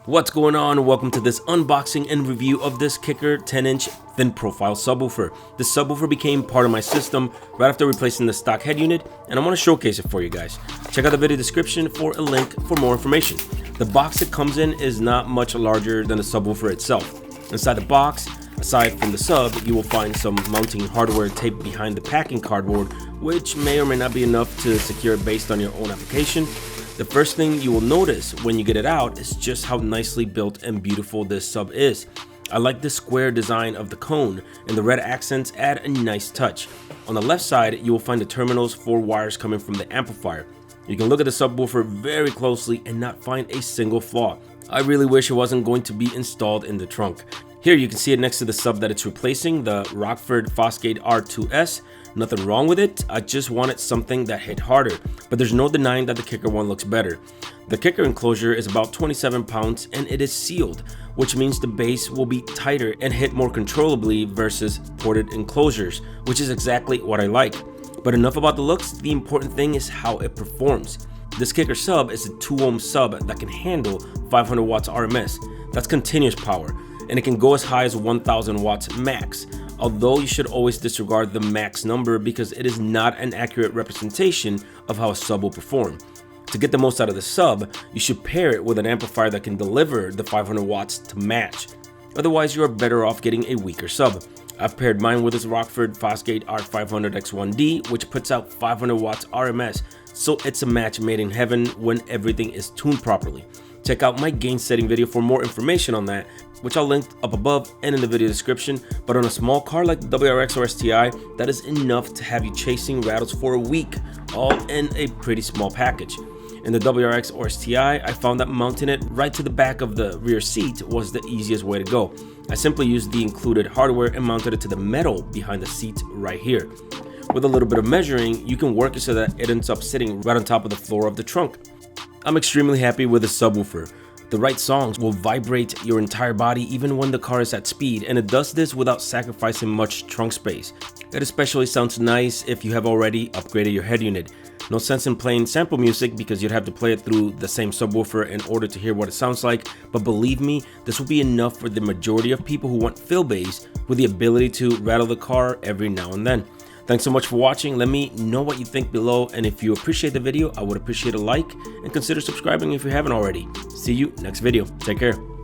What's going on? Welcome to this unboxing and review of this KICKER 10-inch thin profile subwoofer. This subwoofer became part of my system right after replacing the stock head unit, and I want to showcase it for you guys. Check out the video description for a link for more information. The box it comes in is not much larger than the subwoofer itself. Inside the box, aside from the sub, you will find some mounting hardware taped behind the packing cardboard, which may or may not be enough to secure it based on your own application. The first thing you will notice when you get it out is just how nicely built and beautiful this sub is. I like the square design of the cone, and the red accents add a nice touch. On the left side, you will find the terminals for wires coming from the amplifier. You can look at the subwoofer very closely and not find a single flaw. I really wish it wasn't going to be installed in the trunk. Here you can see it next to the sub that it's replacing, the Rockford Fosgate R2S. Nothing wrong with it, I just wanted something that hit harder, but there's no denying that the KICKER one looks better. The KICKER enclosure is about 27 pounds and it is sealed, which means the base will be tighter and hit more controllably versus ported enclosures, which is exactly what I like. But enough about the looks, the important thing is how it performs. This KICKER sub is a 2 ohm sub that can handle 500 watts RMS. That's continuous power, and it can go as high as 1000 watts max. Although you should always disregard the max number because it is not an accurate representation of how a sub will perform. To get the most out of the sub, you should pair it with an amplifier that can deliver the 500 watts to match. Otherwise, you are better off getting a weaker sub. I've paired mine with this Rockford Fosgate R500X1D, which puts out 500 watts RMS, so it's a match made in heaven when everything is tuned properly. Check out my gain setting video for more information on that, which I'll link up above and in the video description. But on a small car like the WRX or STI, that is enough to have you chasing rattles for a week, all in a pretty small package. In the WRX or STI, I found that mounting it right to the back of the rear seat was the easiest way to go. I simply used the included hardware and mounted it to the metal behind the seat right here. With a little bit of measuring, you can work it so that it ends up sitting right on top of the floor of the trunk. I'm extremely happy with the subwoofer. The right songs will vibrate your entire body even when the car is at speed, and it does this without sacrificing much trunk space. It especially sounds nice if you have already upgraded your head unit. No sense in playing sample music because you'd have to play it through the same subwoofer in order to hear what it sounds like, but believe me, this will be enough for the majority of people who want fill bass with the ability to rattle the car every now and then. Thanks so much for watching. Let me know what you think below, and if you appreciate the video, I would appreciate a like and consider subscribing if you haven't already. See you next video. Take care.